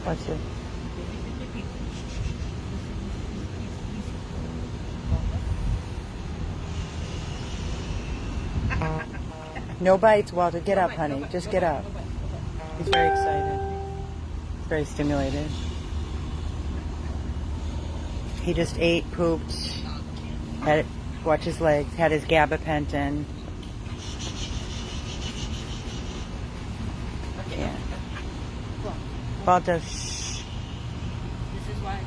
What's it? No bites, Walter. Get up, honey. Just get up. He's very excited. Very stimulated. He just ate, pooped, watch his legs, had his gabapentin. Yeah. Walter, shh. This is why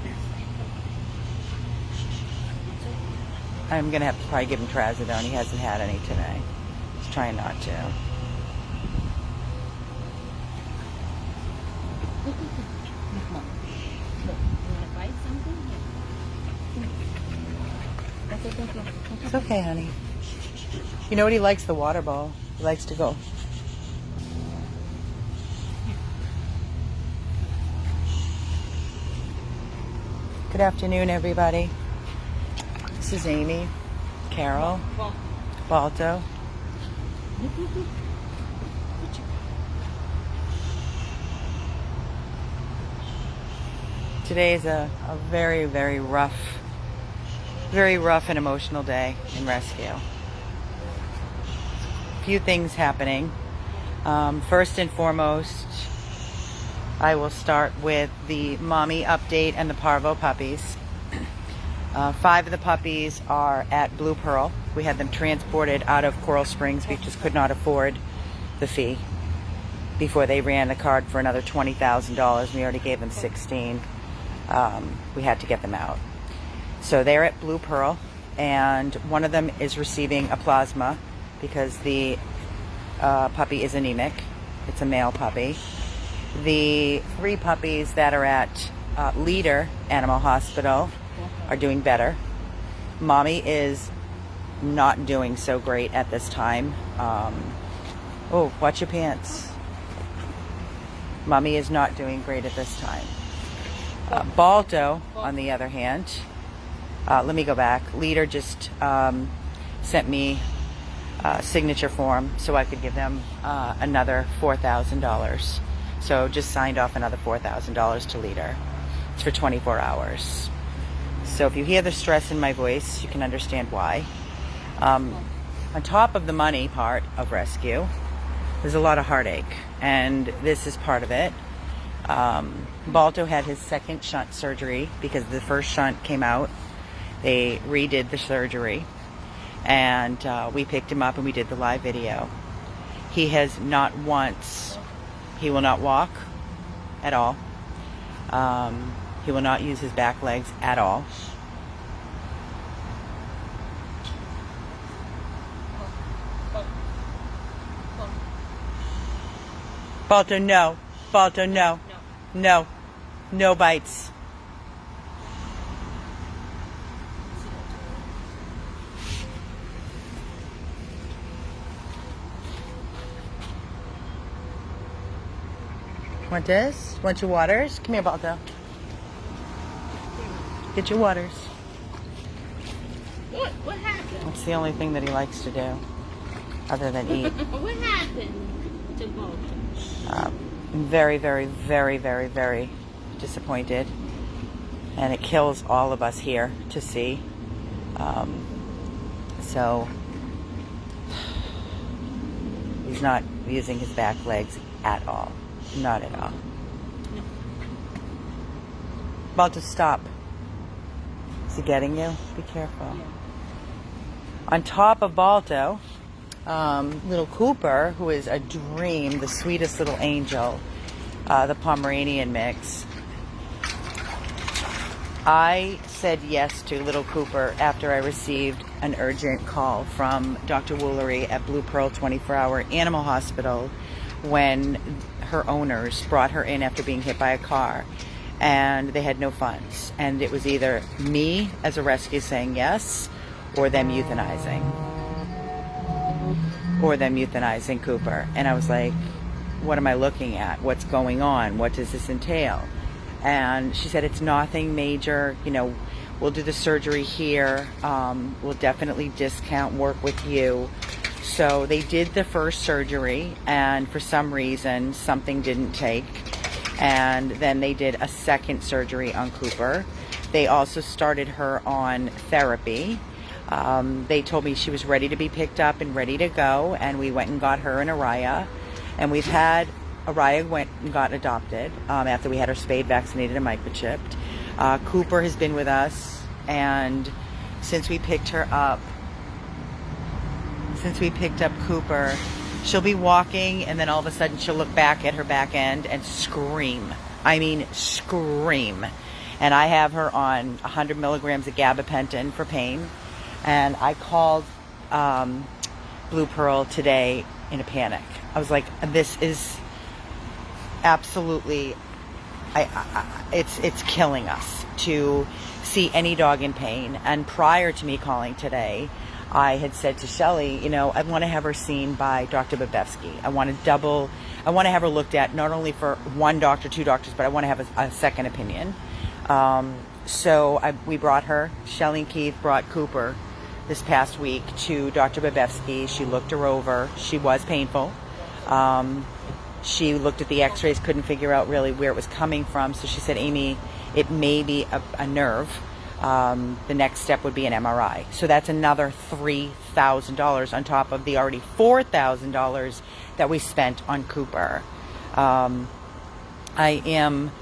I'm going to have to probably give him trazodone. He hasn't had any today. He's trying not to. It's okay, honey. You know what he likes? The water ball. He likes to go. Good afternoon, everybody. This is Amy, Carol, Balto. Today is a very, very rough and emotional day in rescue. A few things happening. First and foremost, I will start with the mommy update and the parvo puppies. 5 of the puppies are at Blue Pearl. We had them transported out of Coral Springs. We just could not afford the fee before they ran the card for another $20,000. We already gave them 16. We had to get them out. So they're at Blue Pearl, and one of them is receiving a plasma because the puppy is anemic. It's a male puppy. The 3 puppies that are at Leader Animal Hospital are doing better. Mommy is not doing so great at this time. Oh, watch your pants. Mommy is not doing great at this time. Balto, on the other hand, let me go back. Leader just sent me a signature form so I could give them another $4,000. So just signed off another $4,000 to Leader. It's for 24 hours. So if you hear the stress in my voice, you can understand why. On top of the money part of rescue, there's a lot of heartache, and this is part of it. Balto had his second shunt surgery because the first shunt came out. They redid the surgery, and we picked him up and we did the live video. He has not once, he will not walk at all. He will not use his back legs at all. Balto, no. Balto, no. No. No bites. Want this? Want your waters? Come here, Balto. Get your waters. What happened? That's the only thing that he likes to do, other than eat. What happened to Balto? I'm very, very, very, very, very disappointed, and it kills all of us here to see. So he's not using his back legs at all. Not at all. No. Balto, stop. Is he getting you? Be careful. Yeah. On top of Balto, little Cooper, who is a dream, the sweetest little angel, the Pomeranian mix. I said yes to little Cooper after I received an urgent call from Dr. Woolery at Blue Pearl 24-hour Animal Hospital when her owners brought her in after being hit by a car, and they had no funds. And it was either me as a rescue saying yes, or them euthanizing. Cooper. And I was like, what am I looking at? What's going on? What does this entail? And she said, it's nothing major. You know, we'll do the surgery here. We'll definitely discount work with you. So they did the first surgery, and for some reason, something didn't take. and then they did a second surgery on Cooper. They also started her on therapy. They told me she was ready to be picked up and ready to go, and we went and got her and Araya. And we've had Araya went and got adopted after we had her spayed, vaccinated, and microchipped. Cooper has been with us, and since we picked up Cooper, she'll be walking, and then all of a sudden she'll look back at her back end and scream. I mean, scream. And I have her on 100 milligrams of gabapentin for pain. And I called Blue Pearl today in a panic. I was like, this is absolutely, it's killing us to see any dog in pain. And prior to me calling today, I had said to Shelly, you know, I want to have her seen by Dr. Blvd. I want to have her looked at not only for one doctor, two doctors, but I want to have a second opinion. So we brought her, Shelly and Keith brought Cooper this past week to Dr. Blvd. She looked her over. She was painful. She looked at the x-rays, couldn't figure out really where it was coming from. So she said, Amy, it may be a nerve. The next step would be an MRI. So that's another $3,000 on top of the already $4,000 that we spent on Cooper. I am,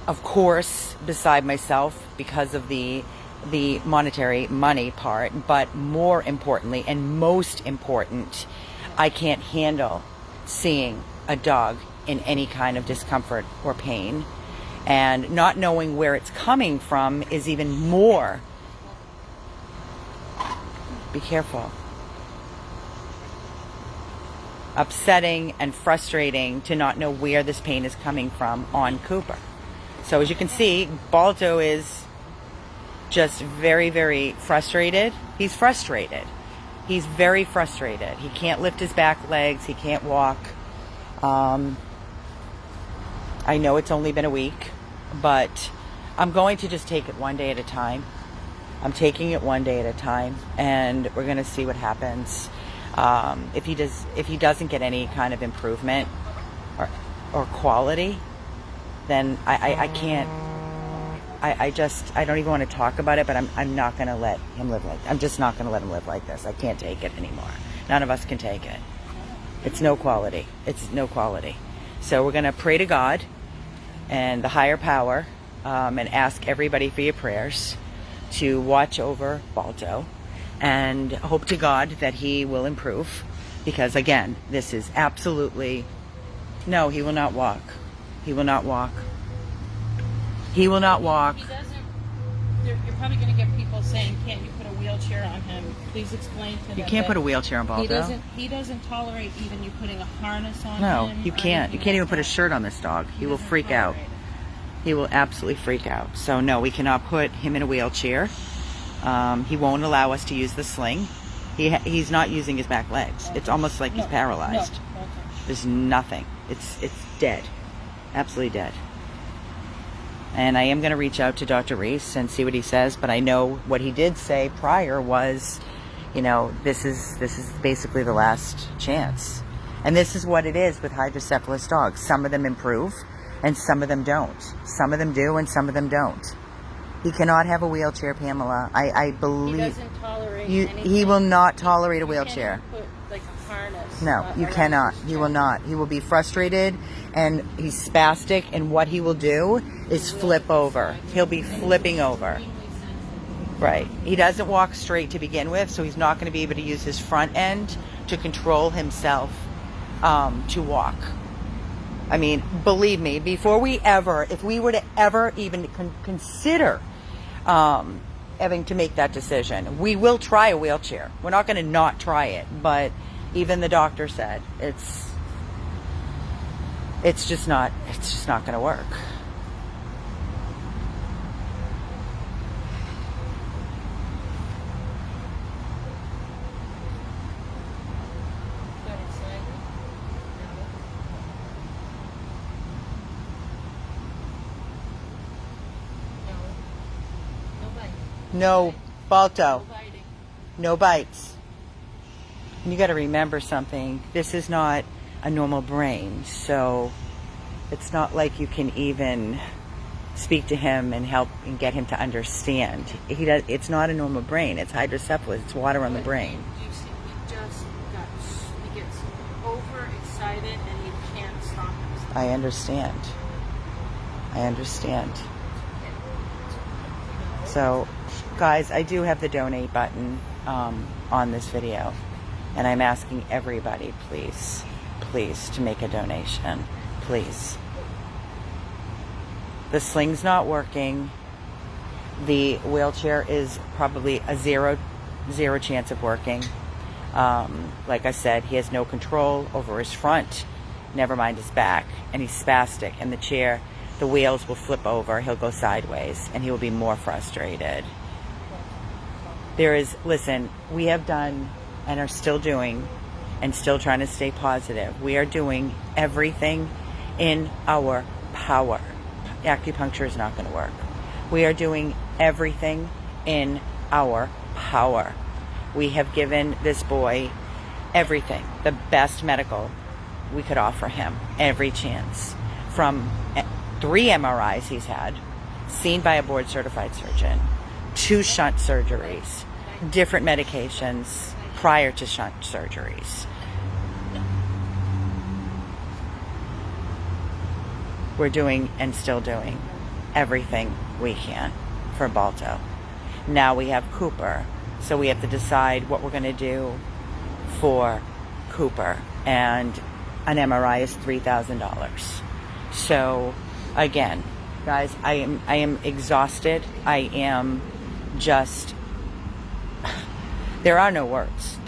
of course, beside myself because of the monetary money part, but more importantly and most important, I can't handle seeing a dog in any kind of discomfort or pain. And not knowing where it's coming from is even more. Be careful. Upsetting and frustrating to not know where this pain is coming from on Cooper. So as you can see, Balto is just very, very frustrated. He's frustrated. He's very frustrated. He can't lift his back legs. He can't walk. I know it's only been a week, but I'm going to just take it one day at a time. I'm taking it one day at a time, and we're going to see what happens. If he doesn't get any kind of improvement or quality, then I can't. I don't even want to talk about it, but I'm not going to let him live like. I'm just not going to let him live like this. I can't take it anymore. None of us can take it. It's no quality. It's no quality. So we're going to pray to God and the higher power, and ask everybody for your prayers to watch over Balto, and hope to God that he will improve, because again, this is absolutely, no, he will not walk. He will not walk. He will not walk. He doesn't, you're probably going to get people saying, can't you put a wheelchair on him? Please explain to them. You can't put a wheelchair on Balto. He doesn't tolerate even you putting a harness on him. No, you can't. You can't even put a shirt on this dog. He will freak out. He will absolutely freak out. So no, we cannot put him in a wheelchair. He won't allow us to use the sling. He's not using his back legs. It's almost like he's paralyzed. No. There's nothing. It's dead. Absolutely dead. And I am going to reach out to Dr. Reese and see what he says, but I know what he did say prior was, you know, this is basically the last chance. And this is what it is with hydrocephalus dogs. Some of them improve and some of them don't. Some of them do and some of them don't. He cannot have a wheelchair, Pamela. I believe He doesn't tolerate anything. he will not tolerate a wheelchair. You can't even put like a harness. No, you cannot. He will not. He will be frustrated, and he's spastic, and what he will do is flip over. He'll be flipping over. Right. He doesn't walk straight to begin with, so he's not going to be able to use his front end to control himself to walk. I mean, believe me, if we were to ever even consider having to make that decision, we will try a wheelchair. We're not going to not try it, but even the doctor said it's just not going to work. No, Balto. No bites. And you got to remember something. This is not a normal brain. So It's not like you can even speak to him and help and get him to understand. It's not a normal brain. It's hydrocephalus. It's water on the brain. You see, he gets overexcited and he can't stop himself. I understand. So, guys, I do have the donate button on this video, and I'm asking everybody, please, to make a donation, please. The sling's not working. The wheelchair is probably a zero chance of working. Like I said, he has no control over his front, never mind his back, and he's spastic. And the chair, the wheels will flip over, he'll go sideways, and he will be more frustrated. Listen, we have done and are still doing and still trying to stay positive. We are doing everything in our power. Acupuncture is not going to work. We are doing everything in our power. We have given this boy everything, the best medical we could offer him, every chance. From 3 MRIs he's had, seen by a board certified surgeon, 2 shunt surgeries, different medications prior to shunt surgeries. We're doing and still doing everything we can for Balto. Now we have Cooper, so we have to decide what we're going to do for Cooper, and an MRI is $3,000. So again, guys, I am exhausted. I am just, there are no words.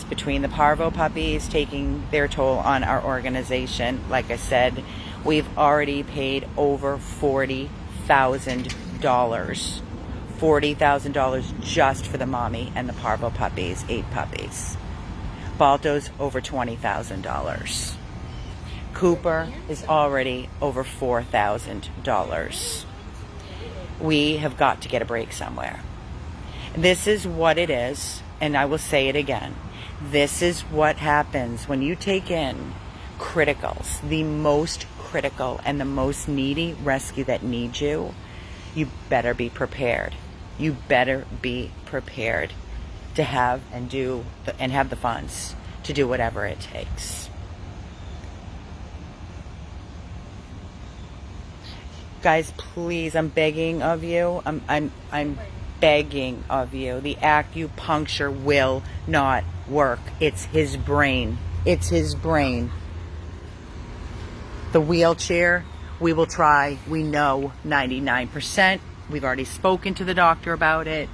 Between the parvo puppies taking their toll on our organization, like I said, we've already paid over $40,000. $40,000 just for the mommy and the parvo puppies, 8 puppies. Balto's over $20,000. Cooper is already over $4,000. We have got to get a break somewhere. This is what it is, and I will say it again. This is what happens when you take in criticals, the most critical and the most needy rescue that needs you. You better be prepared. You better be prepared to have and do and have the funds to do whatever it takes. Guys, please, I'm begging of you. I'm begging of you. The acupuncture will not work. It's his brain. It's his brain. The wheelchair, we will try. We know 99%. We've already spoken to the doctor about it.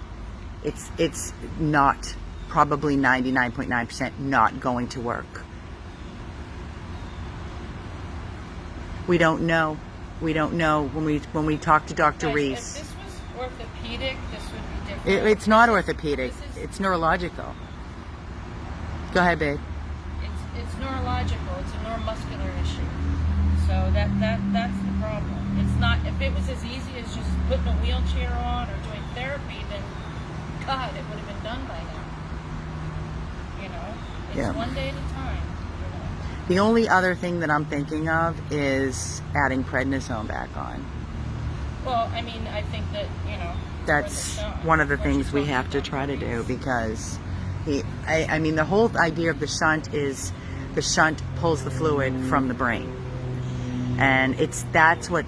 It's not, probably 99.9% not going to work. We don't know. We don't know. When we talk to Dr. Reese. If this was orthopedic, this would be different. It's not orthopedic. It's neurological. Go ahead, babe. It's neurological. It's a neuromuscular issue. So that's the problem. It's not, if it was as easy as just putting a wheelchair on or doing therapy, then God, it would have been done by now. You know, it's one day at a time. You know? The only other thing that I'm thinking of is adding prednisone back on. Well, I mean, I think that, you know, that's one of the things we have to try to do, because I mean, the whole idea of the shunt is the shunt pulls the fluid from the brain. And that's what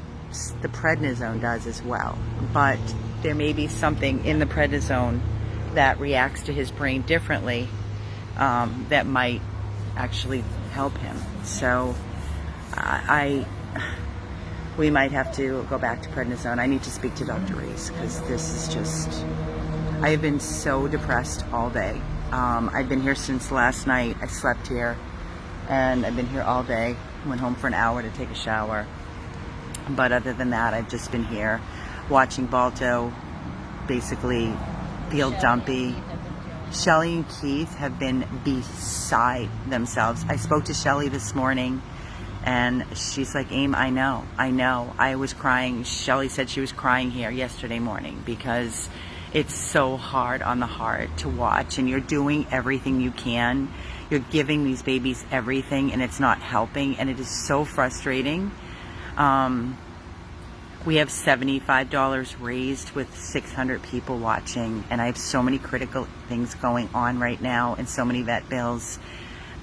the prednisone does as well. But there may be something in the prednisone that reacts to his brain differently that might actually help him. So we might have to go back to prednisone. I need to speak to Dr. Reese, because this is just, I have been so depressed all day. I've been here since last night. I slept here, and I've been here all day. Went home for an hour to take a shower. But other than that, I've just been here watching Balto basically feel dumpy. Shelly and Keith have been beside themselves. I spoke to Shelly this morning, and she's like, Aim, I know. I was crying. Shelly said she was crying here yesterday morning because it's so hard on the heart to watch, and you're doing everything you can. You're giving these babies everything, and it's not helping, and it is so frustrating We have $75 raised with 600 people watching, and I have so many critical things going on right now and so many vet bills.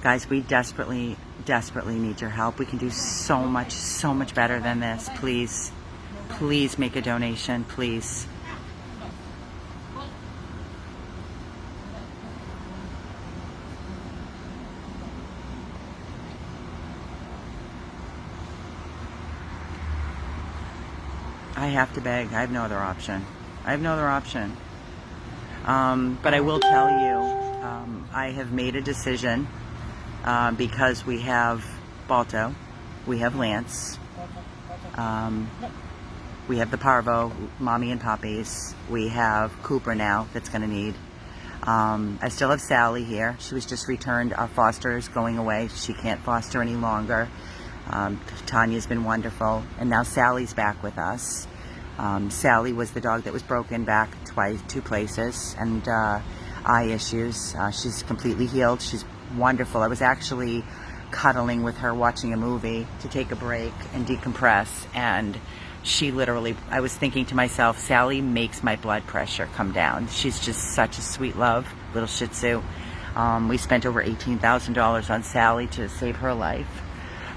Guys, we desperately need your help. We can do so much better than this. Please make a donation, please. I have to beg. I have no other option. But I will tell you, I have made a decision because we have Balto, we have Lance, we have the Parvo, Mommy and Puppies, we have Cooper now that's going to need. I still have Sally here. She was just returned. Our foster is going away. She can't foster any longer. Tanya's been wonderful, and now Sally's back with us. Sally was the dog that was broken back two places, and eye issues. She's completely healed. She's wonderful. I was actually cuddling with her watching a movie to take a break and decompress, and she literally, I was thinking to myself, Sally makes my blood pressure come down. She's just such a sweet love, little Shih Tzu. We spent over $18,000 on Sally to save her life.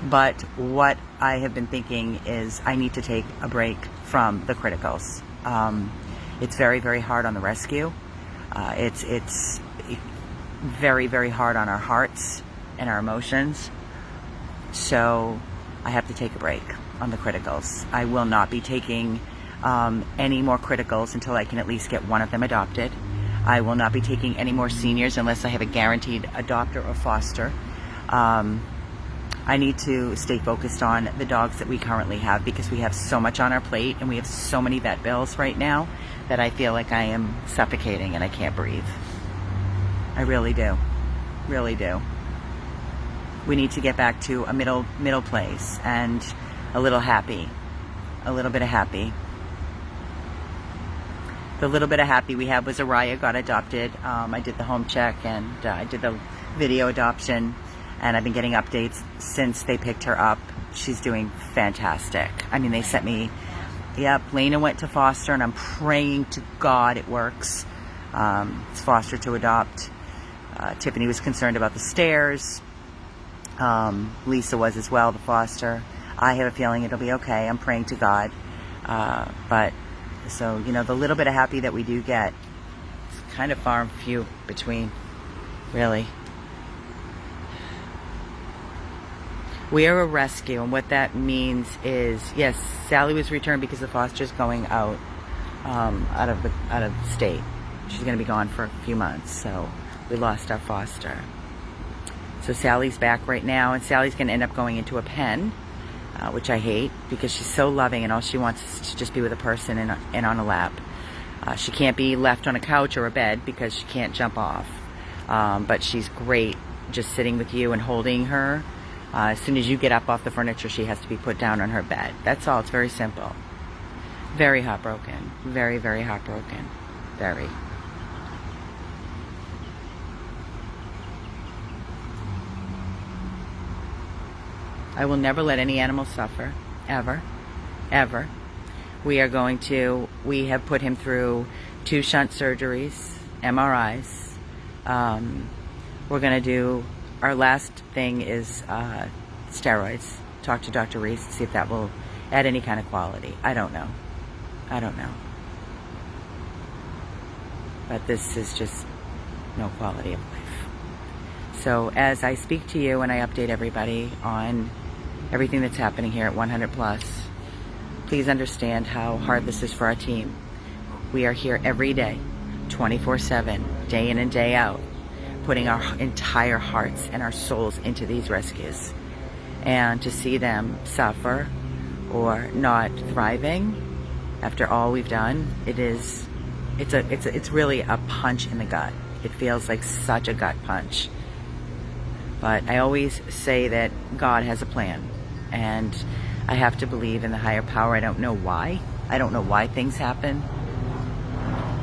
But what I have been thinking is I need to take a break from the criticals. It's very hard on the rescue. It's very hard on our hearts and our emotions. So I have to take a break on the criticals. I will not be taking any more criticals until I can at least get one of them adopted. I will not be taking any more seniors unless I have a guaranteed adopter or foster. I need to stay focused on the dogs that we currently have because we have so much on our plate and we have so many vet bills right now that I feel like I am suffocating and I can't breathe. I really do. We need to get back to a middle place and a little happy. A little bit of happy. The little bit of happy we have was Araya got adopted. I did the home check and I did the video adoption. And I've been getting updates since they picked her up. She's doing fantastic. I mean, they sent me, yep, Lena went to foster, and I'm praying to God it works. It's foster to adopt. Tiffany was concerned about the stairs. Lisa was as well, the foster. I have a feeling it'll be okay. I'm praying to God. But, so, you know, the little bit of happy that we do get, it's kind of far and few between, really. We are a rescue, and what that means is, yes, Sally was returned because the foster's going out of state. She's going to be gone for a few months, so we lost our foster. So Sally's back right now, and Sally's going to end up going into a pen, which I hate because she's so loving, and all she wants is to just be with a person and on a lap. She can't be left on a couch or a bed because she can't jump off, but she's great just sitting with you and holding her. As soon as you get up off the furniture, she has to be put down on her bed. That's all. It's very simple. Very heartbroken. Very heartbroken. Very. I will never let any animal suffer. Ever. We have put him through 2 shunt surgeries, MRIs. We're going to do, our last thing is steroids. Talk to Dr. Reese, see if that will add any kind of quality. I don't know. But this is just no quality of life. So as I speak to you and I update everybody on everything that's happening here at 100 Plus, please understand how hard this is for our team. We are here every day, 24/7, day in and day out, putting our entire hearts and our souls into these rescues. And to see them suffer or not thriving after all we've done, it's really a punch in the gut. It feels like such a gut punch. But I always say that God has a plan, and I have to believe in the higher power. I don't know why. I don't know why things happen.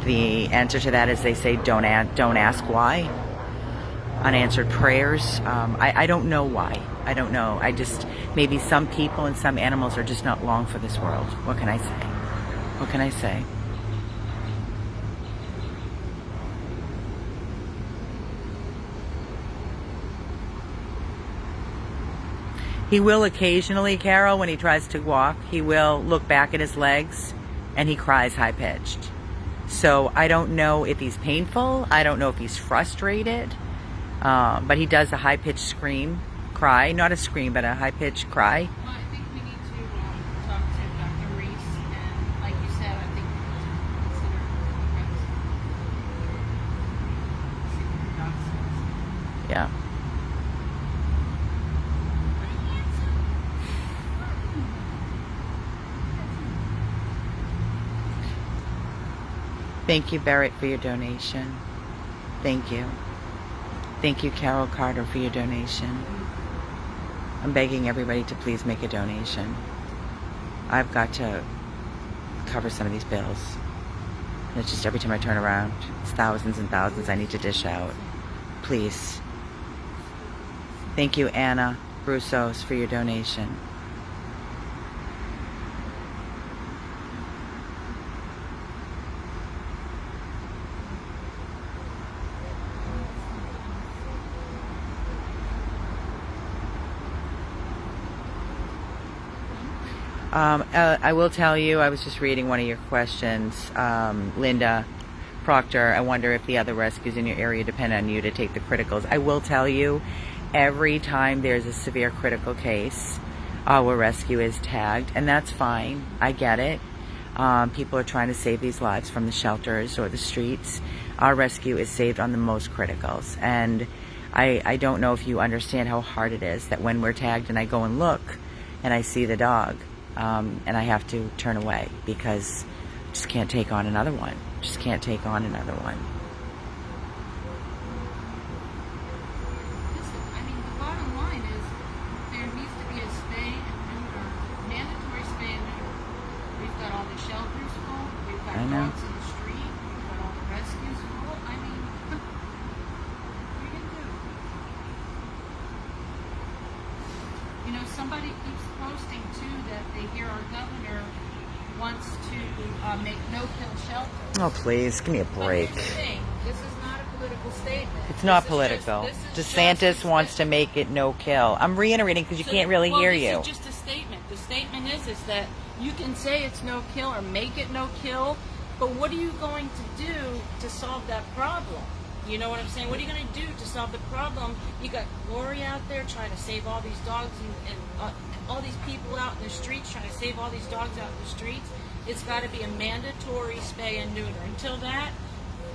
The answer to that is they say don't ask why. unanswered prayers. I don't know why. I don't know. Maybe some people and some animals are just not long for this world. What can I say? What can I say? He will occasionally, Carol, when he tries to walk, he will look back at his legs and he cries high-pitched. So I don't know if he's painful. I don't know if he's frustrated. But he does a high-pitched cry. Not a scream, but a high-pitched cry. Well, I think we need to talk to Dr. Reese, and like you said, I think we need to consider see what the doc says. Yeah. Thank you, Barrett, for your donation. Thank you. Thank you, Carol Carter, for your donation. I'm begging everybody to please make a donation. I've got to cover some of these bills. And it's just every time I turn around, it's thousands and thousands I need to dish out. Please. Thank you, Anna Broussos, for your donation. I will tell you, I was just reading one of your questions, Linda Proctor. I wonder if the other rescues in your area depend on you to take the criticals. I will tell you, every time there's a severe critical case, our rescue is tagged, and that's fine. I get it. People are trying to save these lives from the shelters or the streets. Our rescue is saved on the most criticals, and I don't know if you understand how hard it is that when we're tagged and I go and look and I see the dog, and I have to turn away because I just can't take on another one. Just can't take on another one. Listen, I mean, the bottom line is there needs to be a spay and neuter, mandatory spay and neuter. We've got all the shelters full. We've got dogs in the street. We've got all the rescues full. I mean, what are you going to do? You know, somebody keeps posting too that they hear our governor wants to make no-kill shelters. Oh, please, give me a break. But here's the thing. This is not a political statement. It's not political. DeSantis wants to make it no-kill. I'm reiterating because you can't really hear you. This is just a statement. The statement is that you can say it's no-kill or make it no-kill, but what are you going to do to solve that problem? You know what I'm saying? What are you going to do to solve the problem? You got Lori out there trying to save all these dogs and all these people out in the streets trying to save all these dogs out in the streets. It's got to be a mandatory spay and neuter. Until that,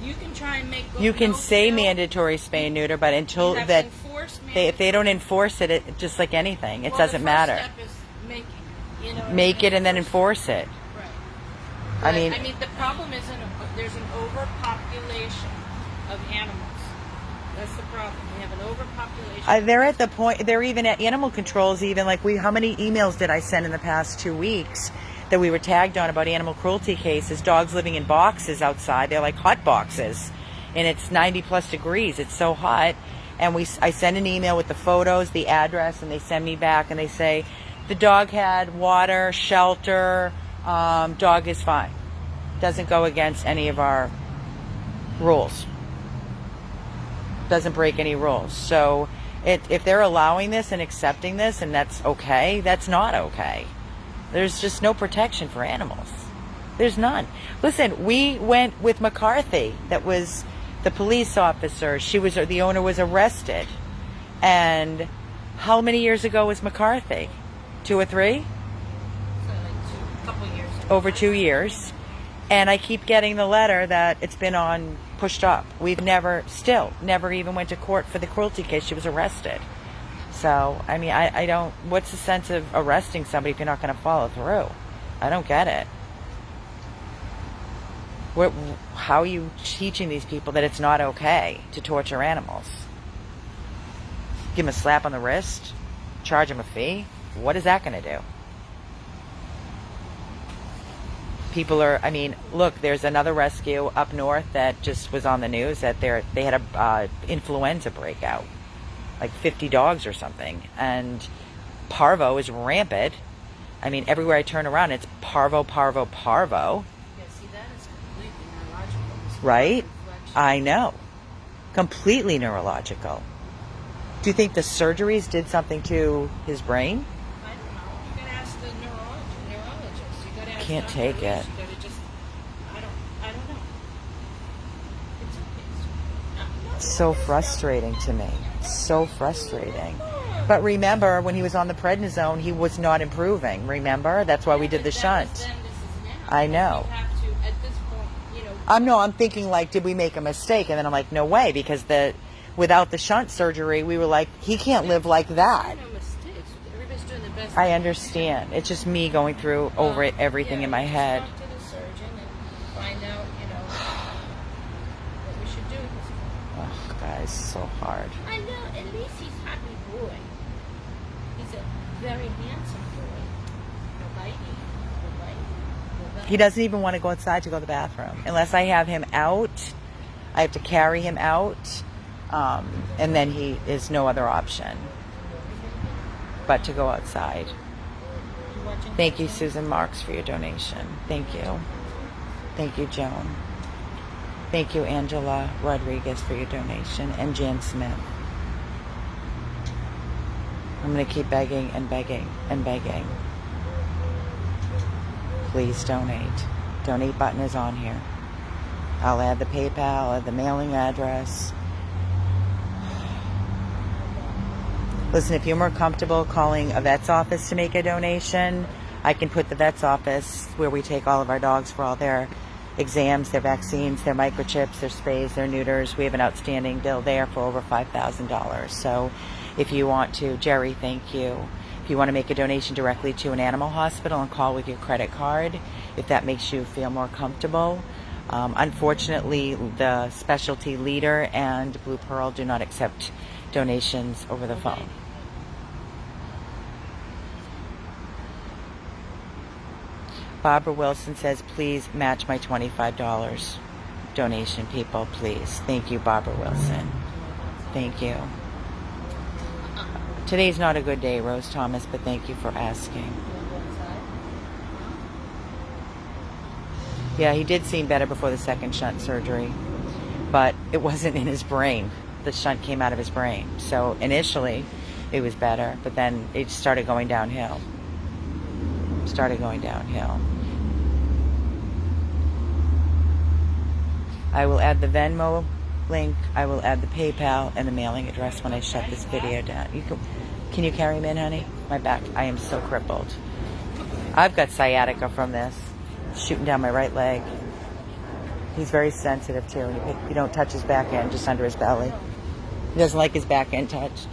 you can try and make. You can say mandatory spay and neuter, but until that, if they don't enforce it, it just like anything, it doesn't matter. The first step is making it. You know, make it and then enforce it. Right. I mean, the problem isn't there's an overpopulation of animals. That's the problem. We have an overpopulation. They're at the point. They're even at animal controls. Even like how many emails did I send in the past 2 weeks that we were tagged on about animal cruelty cases? Dogs living in boxes outside. They're like hot boxes, and it's 90+ degrees. It's so hot, and I send an email with the photos, the address, and they send me back and they say the dog had water, shelter. Dog is fine. Doesn't go against any of our rules. Doesn't break any rules. So if they're allowing this and accepting this and that's okay, that's not okay. There's just no protection for animals. There's none. Listen, we went with McCarthy. That was the police officer. The owner was arrested. And how many years ago was McCarthy? 2 or 3? So like a couple years ago. Over 2 years. And I keep getting the letter that it's been pushed up. We've never even went to court for the cruelty case. She was arrested. So, I mean, I don't, what's the sense of arresting somebody if you're not going to follow through? I don't get it. How are you teaching these people that it's not okay to torture animals? Give them a slap on the wrist? Charge them a fee? What is that going to do? people are, I mean, look, there's another rescue up north that just was on the news that they had a influenza breakout, like 50 dogs or something, and parvo is rampant. I mean, everywhere I turn around, it's parvo, parvo, parvo. Yeah, see, that is completely neurological. Right? I know. Completely neurological. Do you think the surgeries did something to his brain? I don't know. You gotta ask the neurologist. You gotta ask Can't Dr. take Reese. it. You gotta just, I don't know. It's okay. It's so frustrating to me. So frustrating. But remember, when he was on the prednisone, he was not improving. Remember? That's why we did the shunt. Then, this is now. I know. You have to, at this point, I'm thinking like, did we make a mistake? And then I'm like, no way, because without the shunt surgery, we were like, he can't live like that. no mistakes. Everybody's doing the best. I understand. It's just me going through over everything in my head. Talk to the surgeon and find out, what we should do at this point. Oh, guys, so hard. I know. At least he's a happy boy. He's a very handsome boy. He doesn't even want to go outside to go to the bathroom. Unless I have him out, I have to carry him out, and then he is no other option but to go outside. Thank you, Susan Marks, for your donation. Thank you. Thank you, Joan. Thank you, Angela Rodriguez, for your donation, and Jan Smith. I'm going to keep begging and begging and begging. Please donate. Donate button is on here. I'll add the PayPal, I'll add the mailing address. Listen, if you're more comfortable calling a vet's office to make a donation, I can put the vet's office where we take all of our dogs for all their exams, their vaccines, their microchips, their spays, their neuters. We have an outstanding bill there for over $5,000. So if you want to, Jerry, thank you. If you want to make a donation directly to an animal hospital and call with your credit card, if that makes you feel more comfortable. Unfortunately, the specialty leader and Blue Pearl do not accept donations over the phone. Barbara Wilson says, please match my $25 donation, people, please. Thank you, Barbara Wilson. Thank you. Today's not a good day, Rose Thomas, but thank you for asking. Yeah, he did seem better before the second shunt surgery, but it wasn't in his brain. The shunt came out of his brain. So initially, it was better, but then it started going downhill. I will add the Venmo link, I will add the PayPal and the mailing address when I shut this video down. Can you carry him in, honey? My back, I am so crippled. I've got sciatica from this. Shooting down my right leg. He's very sensitive too. You don't touch his back end, just under his belly. He doesn't like his back end touched.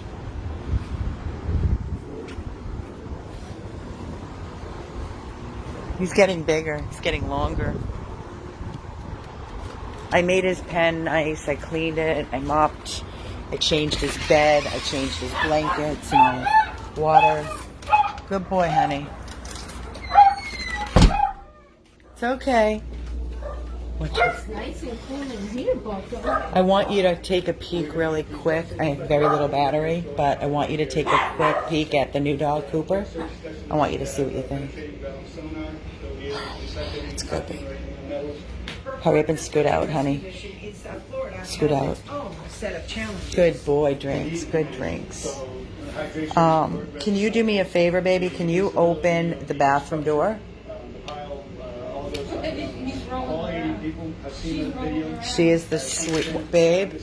He's getting bigger. He's getting longer. I made his pen nice. I cleaned it. I mopped. I changed his bed. I changed his blankets and water. Good boy, honey. It's okay. It's nice and cool in here, Bucko. I want you to take a peek really quick. I have very little battery, but I want you to take a quick peek at the new dog, Cooper. I want you to see what you think. It's good, baby. Hurry up and scoot out, honey. Scoot out. Good boy, drinks. Good drinks. Can you do me a favor, baby? Can you open the bathroom door? She is the sweet babe.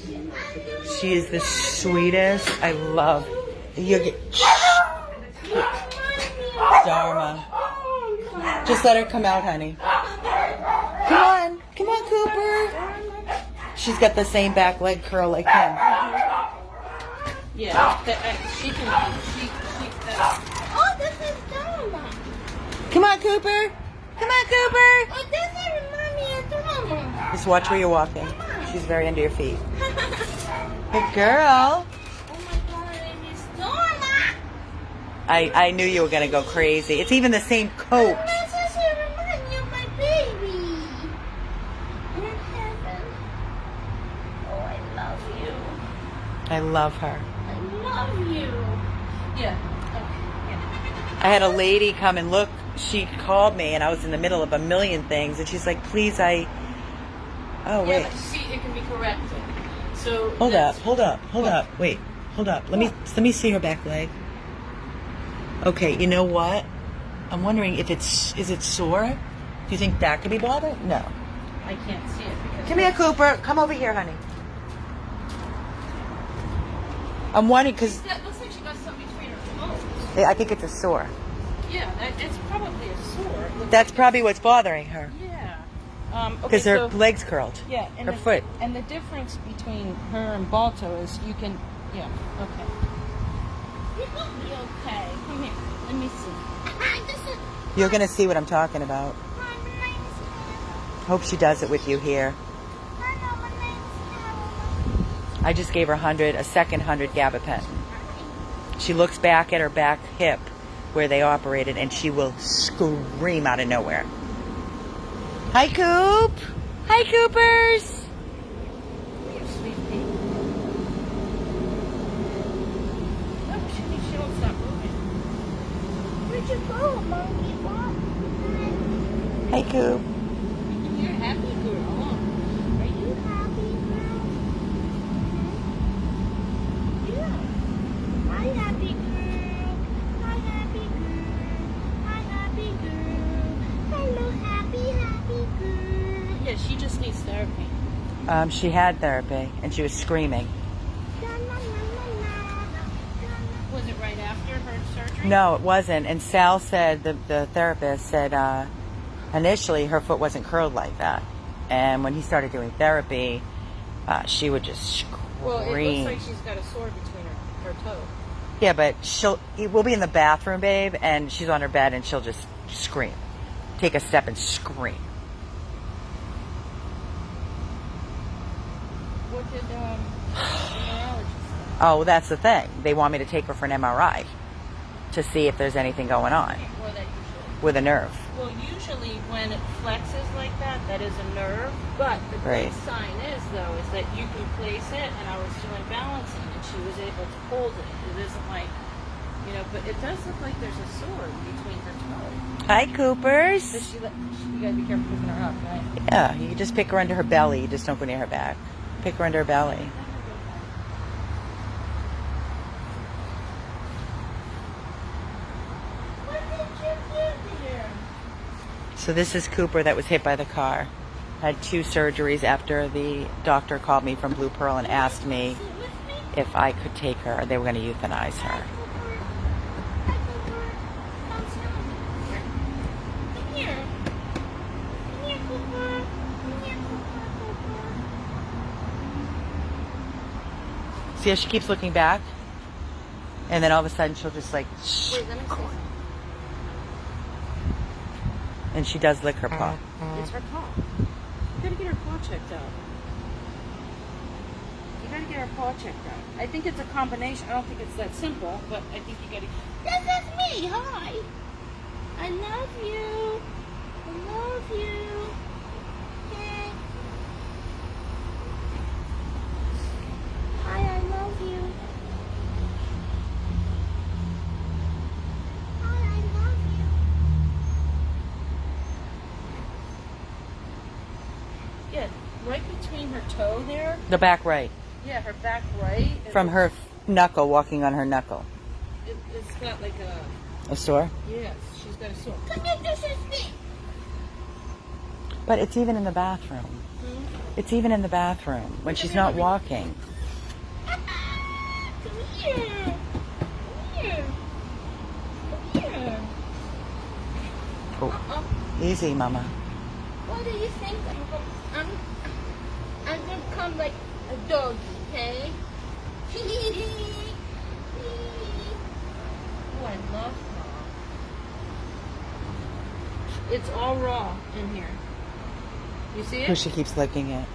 She is the sweetest. I love you. Dharma. Just let her come out, honey. Come on, Cooper. She's got the same back leg curl like him. Yeah, she can. Oh, this is Dharma. Come on, Cooper. Come on, Cooper. Oh, this is Mommy and Dharma. Just watch where you're walking. She's very under your feet. Good girl. Oh my God, it is Dharma. I knew you were going to go crazy. It's even the same coat. This is remind me of my baby. I love her. I love you. Yeah. Okay. I had a lady come and look. She called me, and I was in the middle of a million things, and she's like, "Please, oh Yeah, wait, but see, it can be corrected. So hold up, What? wait, hold up. Let me see her back leg. Okay, you know what? I'm wondering if is it sore? Do you think that could be bothered? No. I can't see it because. Come here, Cooper. Come over here, honey. I'm wondering because That looks like she got something between her toes. I think it's a sore. Yeah, it's probably a sore. It looks That's like probably what's bothering her. Yeah. Because her leg's curled. Yeah, and her foot. And the difference between her and Balto is you can. Yeah. Okay. You will be okay. Come here. Let me see. This is You're gonna see what I'm talking about. my name's Hannah. Hope she does it with you here. I know my name's Hannah. I just gave her a second 100 gabapentin. She looks back at her back hip where they operated, and she will scream out of nowhere. Hi, Coop. Hi, Coopers. Here, sweet pea. Oh, she don't stop moving. Where'd you go, monkey? What? Hi, Coop. You're a happy girl. Are you happy now? Yeah. Hi, happy girl. Hi, happy girl. Hi, happy girl. Hello, happy girl. Yeah, she just needs therapy. She had therapy, and she was screaming. La, la, la, la, la. Was it right after her surgery? No, it wasn't. And Sal said, the therapist said, initially her foot wasn't curled like that. And when he started doing therapy, she would just scream. Well, it looks like she's got a sore between her toes. Yeah, but we'll be in the bathroom, babe, and she's on her bed, and she'll just scream. Take a step and scream. What did the neurologist say? Oh, well, that's the thing. They want me to take her for an MRI to see if there's anything going on Or that usually. with a nerve. Well, usually when it flexes like that, that is a nerve. But the Right. great sign is, though, is that you can place it, and I was doing balancing, and she was able to hold it. It isn't like, but it does look like there's a sore between her toes. Hi, But Coopers. you gotta be careful picking her up, right? Yeah, you can just pick her under her belly. You just don't go near her back. Pick her under her belly. What did you do there? So this is Cooper that was hit by the car. Had 2 surgeries after the doctor called me from Blue Pearl and asked me Sit with me. if I could take her. They were going to euthanize her. Hi, Cooper. Come here. Come here, Cooper. Come here, Cooper. See how she keeps looking back? And then all of a sudden she'll just like, shh, Wait, let me see. and she does lick her paw. It's her paw. You gotta get her paw checked out. You gotta get her paw checked out. I think it's a combination. I don't think it's that simple, but I think you gotta. This is me. Hi. I love you. I love you. Okay. Hi, I love you. Hi, I love you. Yeah, right between her toe there. The back right. Yeah, her back right. From her knuckle, walking on her knuckle. It's got like a. A sore? Yes, she's got a sore. Come here, this is me. But it's even in the bathroom. It's even in the bathroom when she's not walking. Come here. Come here. Come here. Oh, easy, Mama. What do you think? I'm gonna come like a dog, okay? Oh, I love her. It's all raw in here. You see Who it? she keeps licking it.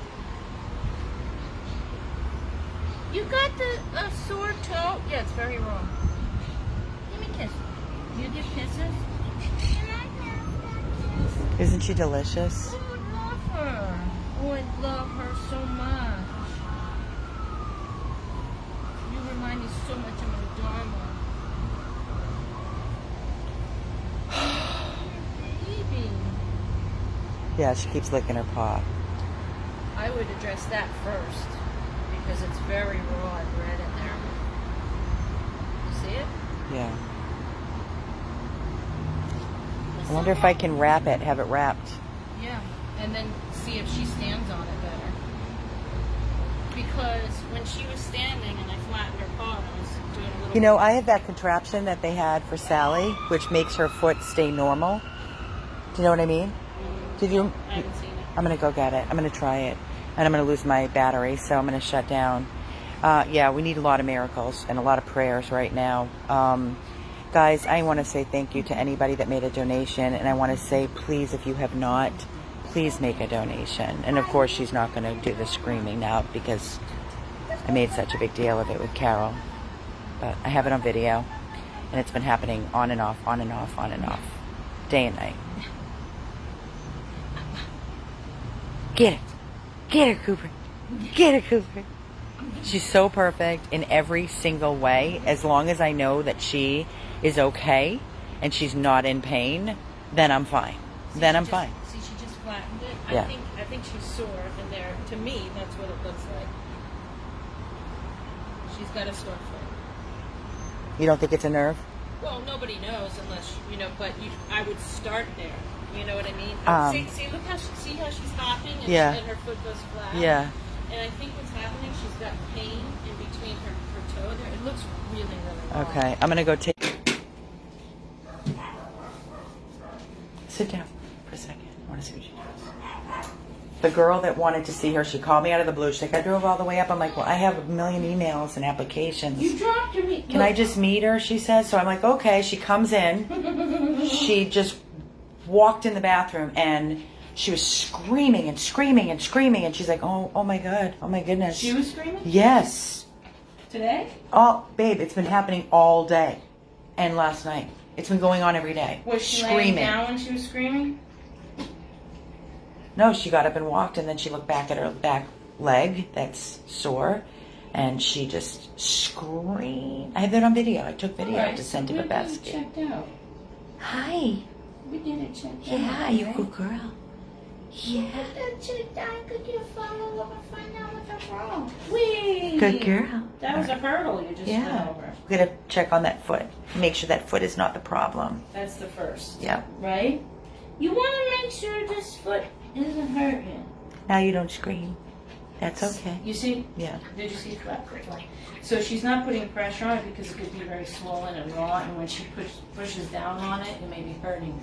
You got the Sore toe? Yeah, it's very raw. Give me a kiss. You give kisses? Can I have that kiss? Isn't she delicious? Oh, I love her. Oh, I love her so much. so much of my Dharma. Baby. Yeah, she keeps licking her paw. I would address that first because it's very raw and red in there. You see it? Yeah. I wonder if I can wrap it, have it wrapped. Yeah, and then see if she stands on it better. Because when she was standing and I flattened her paw, I was doing a little... You know, I have that contraption that they had for Sally, which makes her foot stay normal. Do you know what I mean? Did you? I haven't seen it. I'm going to go get it. I'm going to try it. And I'm going to lose my battery, so I'm going to shut down. Yeah, we need a lot of miracles and a lot of prayers right now. Guys, I want to say thank you to anybody that made a donation. And I want to say, please, if you have not, please make a donation. And of course, she's not going to do the screaming now because I made such a big deal of it with Carol. But I have it on video. And it's been happening on and off, on and off, on and off. Day and night. Get it. Get her, Cooper. Get her, Cooper. She's so perfect in every single way. As long as I know that she is okay and she's not in pain, then I'm fine. Then I'm fine. See, she just flattened it. Yeah. I think she's sore in there. To me, that's what it looks like. She's got a sore foot. You don't think it's a nerve? Well, nobody knows unless but I would start there. You know what I mean? See, look how she's hopping and, Yeah. and her foot goes flat. Yeah. And I think what's happening, she's got pain in between her toe there. It looks really, really wrong. Okay, I'm going to go take... Sit down for a second. I want to see what she does. The girl that wanted to see her, she called me out of the blue. She's like, I drove all the way up. I'm like, well, I have a million emails and applications. You dropped your meat. Can I just meet her? She says. So I'm like, okay. She comes in. She just walked in the bathroom and she was screaming and screaming and screaming. And she's like, oh my God. Oh my goodness. She was screaming? Yes. Today? Oh, babe, it's been happening all day and last night. It's been going on every day. Was she laying down when she was screaming? No, she got up and walked, and then she looked back at her back leg that's sore, and she just screamed. I have that on video. I took video to send to Babetsky. Checked out. Hi. We did it checked Yeah, out. you good girl. Yeah. Checked out. Could you follow up and find out what's wrong? Whee! Good girl. That was a hurdle you just went over. We're going to check on that foot. Make sure that foot is not the problem. That's the first. Yeah. Right? You want to make sure this foot isn't hurting. Now you don't scream. That's okay. You see? Yeah. Did you see flat? So she's not putting pressure on it because it could be very swollen and raw, and when she pushes down on it, it may be hurting.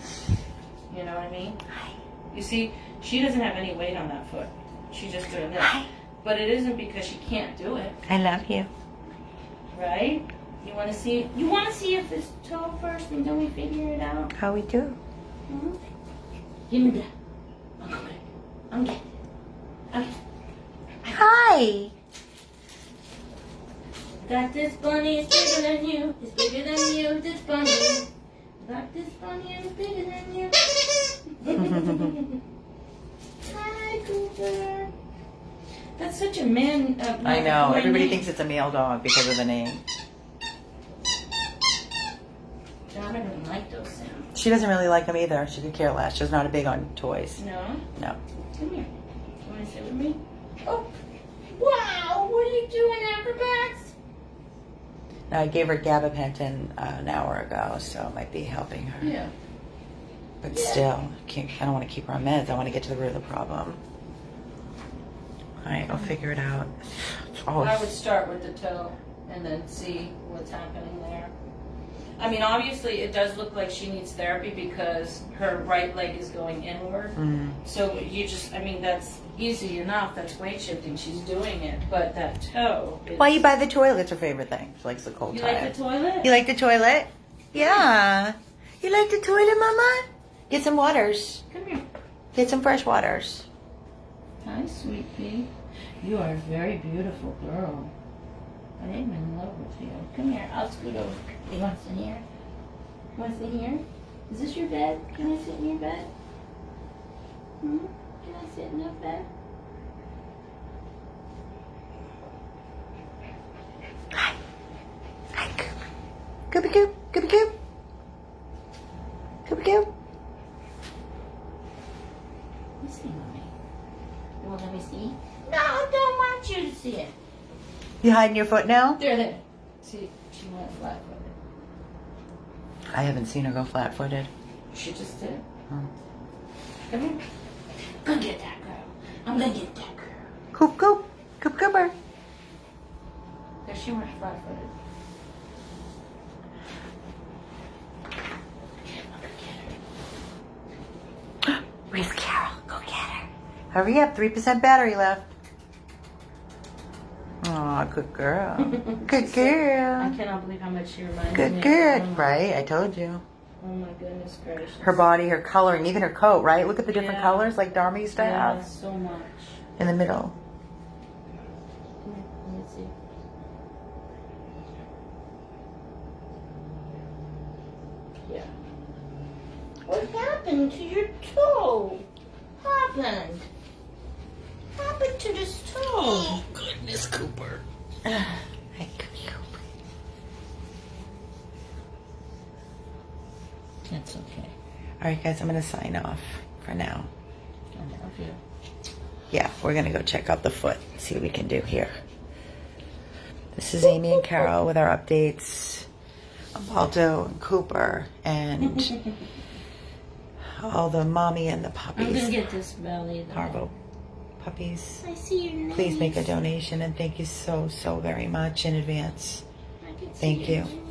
You know what I mean? Hi. You see, she doesn't have any weight on that foot. She's just doing this. Hi. But it isn't because she can't do it, I love you. right? You want to see? You want to see if it's toe first, and then we figure it out. How we do? Mm-hmm. Give me that. I'm getting it. Okay. Hi. Got this bunny, it's bigger than you. It's bigger than you, this bunny. Got this bunny, it's bigger than you. Hi, Cooper. That's such a man. I know. Everybody name. thinks it's a male dog because of the name. Donna doesn't like those sounds. She doesn't really like them either. She could care less. She's not a big on toys. No? No. Come here. You want to sit with me? Oh. Wow, what are you doing, acrobats? Now, I gave her gabapentin an hour ago, so it might be helping her. Yeah. But still, I don't want to keep her on meds. I want to get to the root of the problem. All right, I'll figure it out. I would start with the toe and then see what's happening there. I mean, obviously, it does look like she needs therapy because her right leg is going inward. Mm. So that's easy enough. That's weight shifting. She's doing it. But that toe. Why you buy the toilet? It's her favorite thing. She likes the cold You tire. like the toilet? You like the toilet? Yeah. You like the toilet, Mama? Get some waters. Come here. Get some fresh waters. Hi, sweet pea. You are a very beautiful girl. I am in love with you. Come here. I'll scoot over. You want to sit here? You want to sit here? Is this your bed? Can I sit in your bed? Hmm? Can I sit in your bed? Hi. Coopy coop. Coopy coop. Coopy coop. Let me see, Mommy. You want to let me see? No, I don't want you to see it. You hiding your foot now? There. See, she went flat-footed. I haven't seen her go flat-footed. She just did. Oh. Come here. Go get that girl. I'm gonna get that girl. Coop coop. Coop cooper. There, she went flat-footed. Where's Carol? Go get her. Hurry up. 3% battery left. Aw, good girl. Good I girl. cannot believe how much she reminds me. Good, of. good. Oh my- Right? I told you. Oh my goodness gracious. Her body, her color, and even her coat, right? Look at the different Yeah. colors like Dharma used to Yeah, have so much. in the middle. Come here, let me see. Yeah. What happened to your toe? Happened to this toe? Goodness, Cooper. Hey, Cooper. That's okay. All right, guys, I'm going to sign off for now. I love you. Yeah, we're going to go check out the foot, see what we can do here. This is Amy and Carol with our updates on Balto and Cooper and all the mommy and the I'm puppies. gonna get this belly though. Parvo puppies. I see your nose. Please make a donation and thank you so, so very much in advance. I can see Thank your you. nose.